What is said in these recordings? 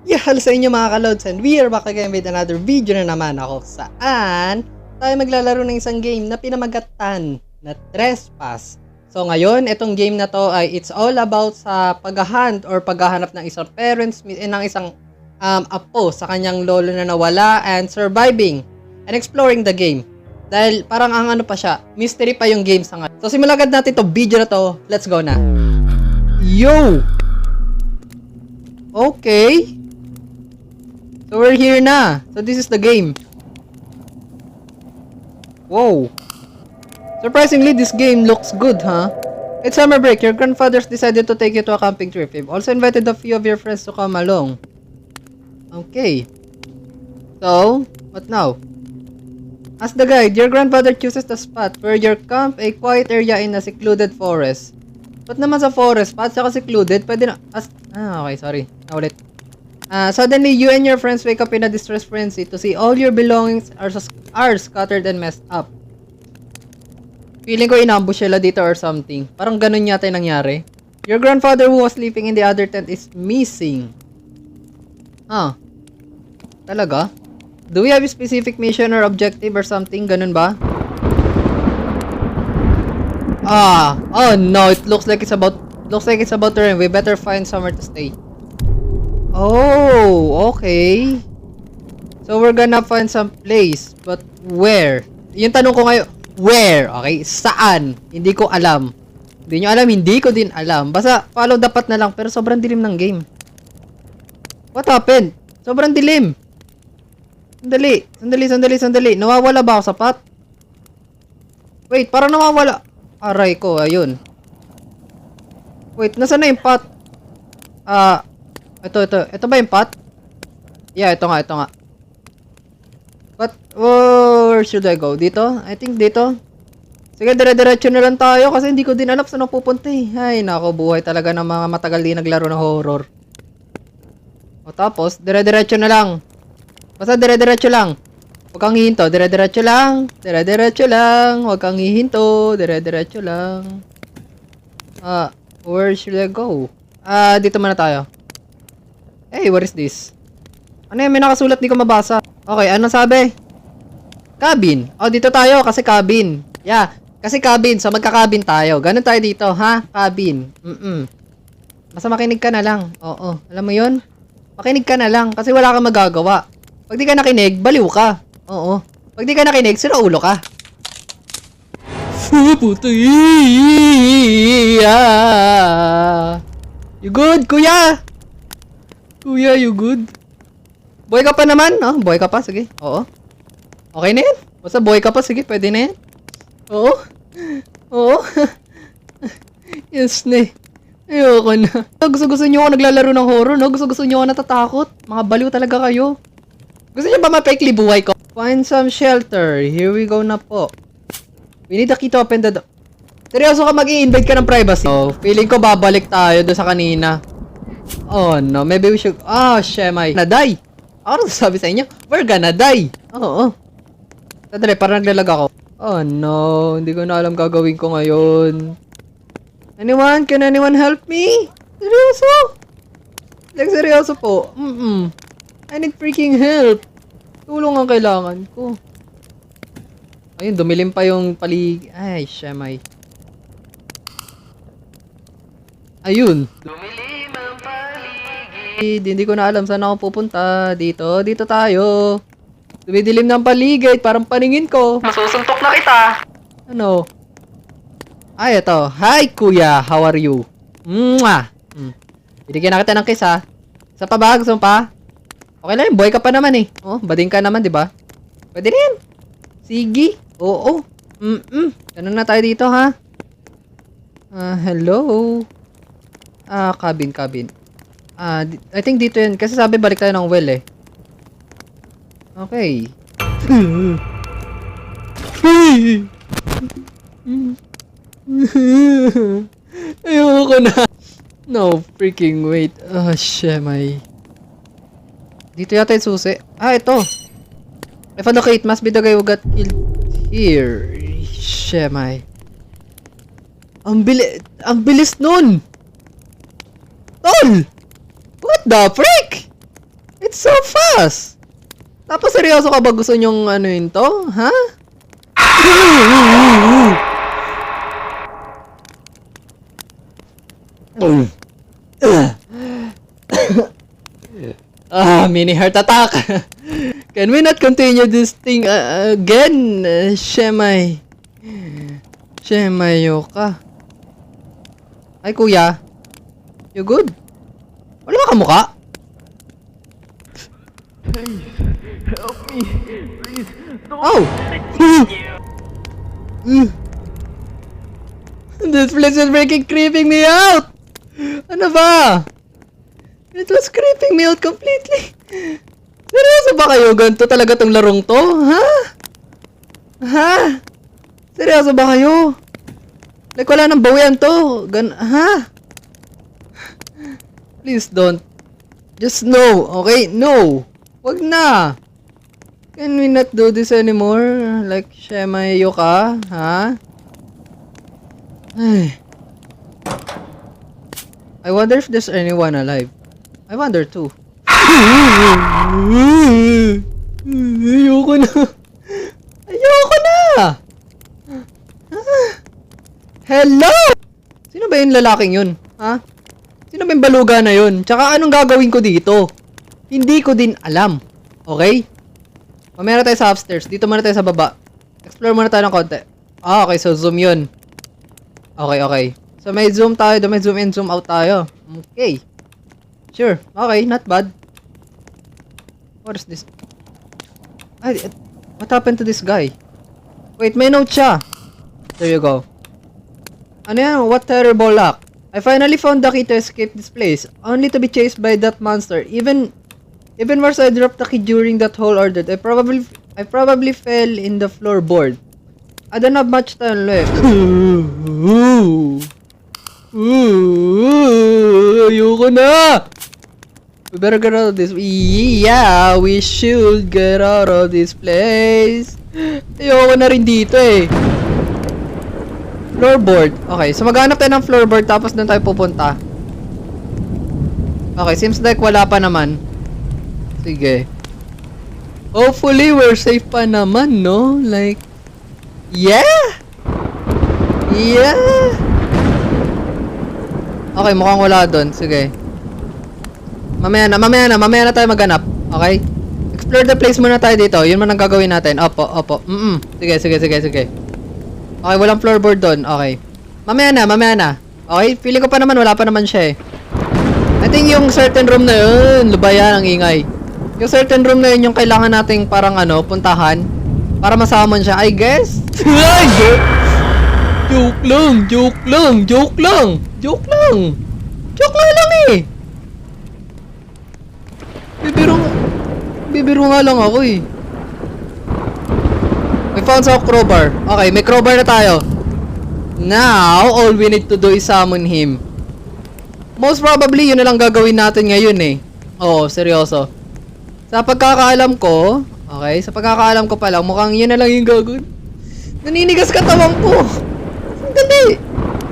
Hello sa inyo mga kalods, and we are back again with another video na naman ako saan tayo maglalaro ng isang game na pinamagatan na Trespass. So ngayon, itong game na to ay it's all about sa paghahunt or paghahanap ng isang parents, ng isang apo sa kanyang lolo na nawala and surviving and exploring the game. Dahil parang ang ano pa siya, mystery pa yung game sa ngayon. So simulan agad natin itong video na to, let's go na. Yo! Okay. So we're here na. So this is the game. Whoa. Surprisingly, this game looks good, huh? It's summer break. Your grandfathers decided to take you to a camping trip. You've also invited a few of your friends to come along. Okay. So, what now? As the guide, your grandfather chooses the spot where your camp, a quiet area in a secluded forest. Ba't naman sa forest? Ba't saka secluded? Pwede na... okay, sorry. Ulit. Suddenly, you and your friends wake up in a distress frenzy to see all your belongings are scattered and messed up. Feeling ko inambush sila dito or something. Parang ganun yata yung nangyari. Your grandfather who was sleeping in the other tent is missing. Talaga? Do we have a specific mission or objective or something? Ganun ba? Oh no, it looks like it's about to rain. We better find somewhere to stay. Oh, okay. So we're gonna find some place, but where? Yung tanong ko ngayon, where? Okay, saan? Hindi ko alam. Hindi nyo alam, hindi ko din alam. Basta follow dapat na lang, pero sobrang dilim ng game. What happened? Sobrang dilim. Sandali. Nawawala ba ako sa path? Wait, parang nawawala. Aray ko, ayun. Wait, nasaan na yung path? Ito ba yung path? Yeah, ito nga. But, where should I go? Dito? I think dito. Sige, dire-diretso na lang tayo kasi hindi ko din alam saan ako pupunta eh. Ay, nako, buhay talaga ng mga matagal din naglaro ng horror. O tapos, dire-diretso na lang. Basta dire-diretso lang. Huwag kang hihinto, dire-diretso lang. Huwag kang hihinto, dire-diretso lang. Where should I go? Dito muna tayo. Hey, what is this? Ano yan? May nakasulat, di ko mabasa. Okay, ano sabi? Cabin. Oh, dito tayo kasi cabin. Yeah, kasi cabin. So, magka-cabin tayo. Ganun tayo dito, ha? Cabin. Basta makinig ka na lang. Oo. Alam mo yun? Makinig ka na lang kasi wala kang magagawa. Pag di ka nakinig, baliw ka. Oo. Pag di ka nakinig, sira ulo ka. Puti. You good, kuya? Kuya, you good? Boy ka pa naman? Oh, boy ka pa, sige. Oo. Okay na yan. Basta boy ka pa, sige, pwede na yan. Oo. Yes na eh. Ayoko na. Gusto nyo ako naglalaro ng horror, no? Gusto nyo ako natatakot. Mga baliw talaga kayo. Gusto nyo ba mapaikli buhay ko? Find some shelter. Here we go na po. We need a key to open the door. Seryoso ka mag-i-invite ka ng privacy? Oh, feeling ko babalik tayo doon sa kanina. Oh no, maybe we should... shemay. Na-die. Ano sabi sa inyo? We're gonna die. Oo. Sadali, parang naglalag ako. Oh no, hindi ko na alam gagawin ko ngayon. Anyone? Can anyone help me? Seryoso? Like, seryoso po. I need freaking help. Tulong ang kailangan ko. Ayun, dumilim pa yung palig... Ay, shemay. Ayun. Dumilim ang paligid. Hindi ko na alam saan ako pupunta. Dito tayo. Dumidilim ng paligid. Parang paningin ko. Masusuntok na kita. Ano? Ay, ito. Hi, kuya. How are you? Mwah! Binigyan na kita ng kiss, ha? Sa pa ba? Gusto mo pa? Okay lang, boy ka pa naman eh. Oh, bading ka naman, di ba? Pwede rin. Sige. Oo. Ganun na tayo dito, ha? Hello. Cabin. I think dito yun. Kasi sabi balik tayo ng well eh. Okay. Ayoko na. No freaking wait. Shemay. Dito yata yung susi. Ito. If I locate, must be the guy who got killed here. Shemay. Ang bilis nun! Tol! What the frick? It's so fast! Tapos seryoso ka ba gusto nyong ano yun to? Ha? Mini heart attack! Can we not continue this thing again? Shemayo ka. Ay, kuya. You good? Wala ka mukha? Help me, please. Don't Oh! This place is freaking creeping me out! Ano ba? It was creeping me out completely. Seryoso ba kayo? Ganito talaga tong larong to? Ha? Ha? Seryoso ba kayo? Like wala nang bawian to. Ha? Please don't. Just no, okay? No. Wag na. Can we not do this anymore? Like, Shemayo ka? Ha? Ay. I wonder if there's anyone alive. I wonder too. Ayoko na. Ayoko na. Hello? Sino ba yung lalaking yun? Ha? Sino ba yung baluga na yun? Tsaka anong gagawin ko dito? Hindi ko din alam. Okay? Mamaya na tayo sa upstairs. Dito muna tayo sa baba. Explore muna tayo ng konti. Ah, okay. So, zoom yun. Okay, okay. So, may zoom tayo. May zoom in, zoom out tayo. Okay. Sure. Okay, not bad. What is this? Ay, what happened to this guy? Wait, may note siya. There you go. Ano yan? What terrible luck. I finally found the key to escape this place. Only to be chased by that monster. Even worse, I dropped the key during that whole order. I probably fell in the floorboard. I don't have much time left. Ayoko na! We better get out of this. Yeah, we should get out of this place. Ayoko na rin dito eh. Floorboard. Okay, so maghanap tayo ng floorboard tapos doon tayo pupunta. Okay, seems like wala pa naman. Sige. Hopefully, we're safe pa naman, no? Like, yeah! Yeah! Okay, mukhang wala doon. Sige. Mamaya na tayo maghanap. Okay? Explore the place muna tayo dito. Yun man ang gagawin natin. Opo. Sige. Okay, walang floorboard doon. Okay. Mamaya na. Okay? Feeling ko pa naman, wala pa naman siya eh. I think yung certain room na yun, lubayan ang ingay. Yung certain room na yun, yung kailangan nating parang puntahan. Para masamon siya, I guess. Ay, joke lang eh. Bibiro nga lang ako eh. We found some crowbar. Okay, may crowbar na tayo. Now, all we need to do is summon him. Most probably, yun na lang gagawin natin ngayon eh. Oo, seryoso. Sa pagkakaalam ko pa lang, mukhang yun na lang yung gagawin. Naninigas katawang ko. Dali.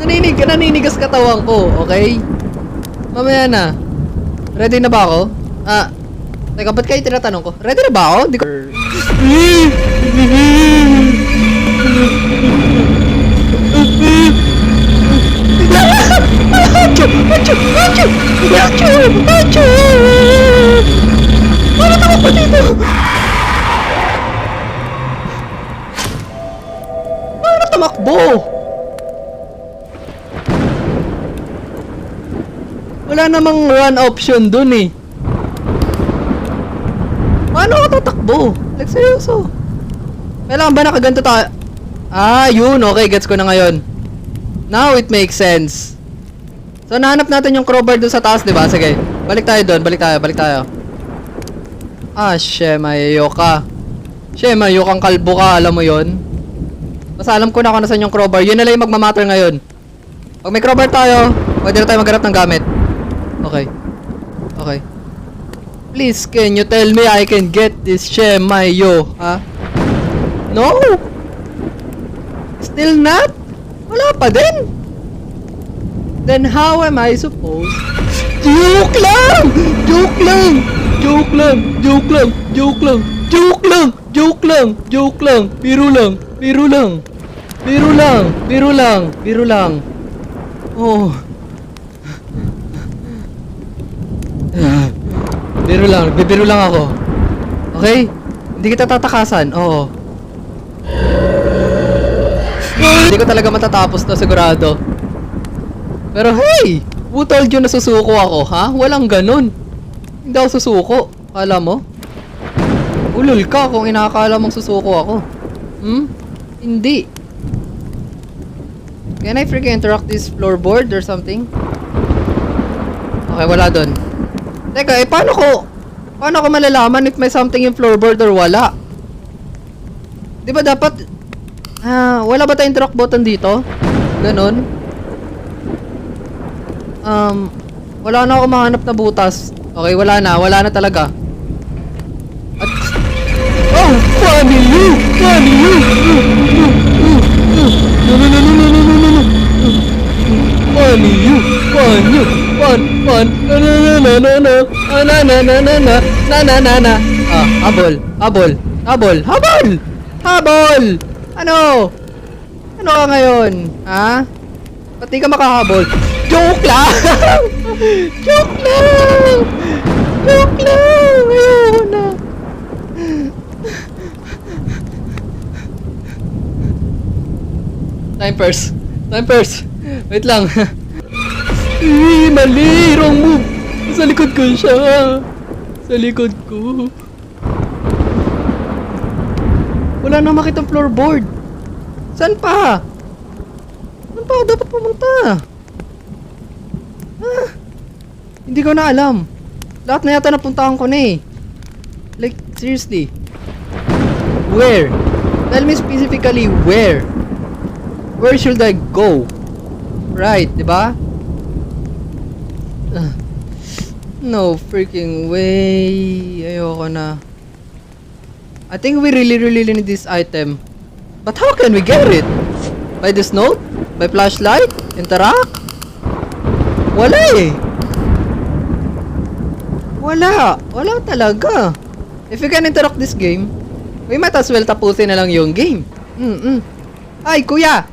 Naninigas katawang ko, okay? Mamaya na. Ready na ba ako? Teka, ba't kayo tinatanong ko? Ready na ba ako? Di ko... Paano tamakbo dito? Paano tamakbo? Wala namang run option dun eh. Paano ako tatakbo? Like, seryoso. Kailangan ba nakaganto tayo? Yun. Okay, gets ko na ngayon. Now it makes sense. So, nahanap natin yung crowbar doon sa taas, diba? Sige. Balik tayo doon. Balik tayo. Shemayo ka. Shemayo kang kalbo ka. Alam mo yon. Basta alam ko na kung nasan yung crowbar. Yun na lang yung magmamatter ngayon. Pag may crowbar tayo, pwede na tayo maghanap ng gamit. Okay. Please, can you tell me I can get this Shemayo? Ha? No? Still not? Wala pa din? Then how am I supposed? Joke lang! lang. Joke lang. Joke lang. Joke lang. Joke lang. Joke lang. Biro lang. Biro lang. Biro lang. Biro lang. Biro lang. Oh. Biro lang. Bibiro lang ako. Okay? Hindi kita tatakasan. Oo. Hindi ko talaga matatapos to, sigurado. Pero hey! Who told you na susuko ako, ha? Walang ganun. Hindi ako susuko. Kala mo? Ulol ka kung inakala mong susuko ako. Hindi. Can I freaking interact this floorboard or something? Okay, wala dun. Teka, paano ko malalaman if may something yung floorboard or wala? Di ba dapat, wala ba tayong interact button dito? Ganon. Wala na ako mahanap na butas. Okay, wala na talaga. At, oh, funny you! Funny you! No. Funny you! Fun you! Fun! Na. Habol! Ano ka ngayon? Ha? Pati ka makahabol? Joke lang! Joke lang! Ayoko na. Time first. Wait lang. Mali! Wrong move! Sa likod ko siya. Sa likod ko. Wala na makitang floorboard. Saan pa? Saan pa ako dapat pumunta? Hindi ko na alam. Lahat na yata napuntahan ko na eh. Like, seriously. Where? Tell me specifically where. Where should I go? Right, diba? No freaking way. Ayoko na. I think we really need this item. But how can we get it? By this note? By flashlight? Interact? Wala eh. Wala talaga. If we can interact this game, we might as well tapusin na lang yung game. Ay, kuya!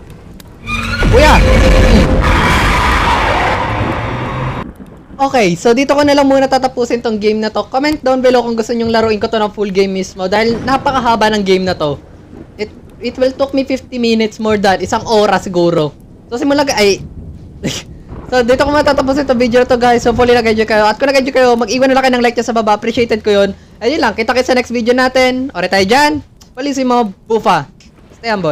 Okay, so dito ko na lang muna tatapusin tong game na to. Comment down below kung gusto nyong laruin ko to ng full game mismo. Dahil napakahaba ng game na to. It will took me 50 minutes more than isang oras siguro. So simula So dito ko matatapusin itong video na to guys. Hopefully nag-enjoy kayo. At kung nag-enjoy kayo, mag-iwan na lang kayo ng like dyan sa baba. Appreciated ko yun. Ayun lang, kita-kits sa next video natin. Ore tayo dyan. Palisimo, bufa. Stay humble.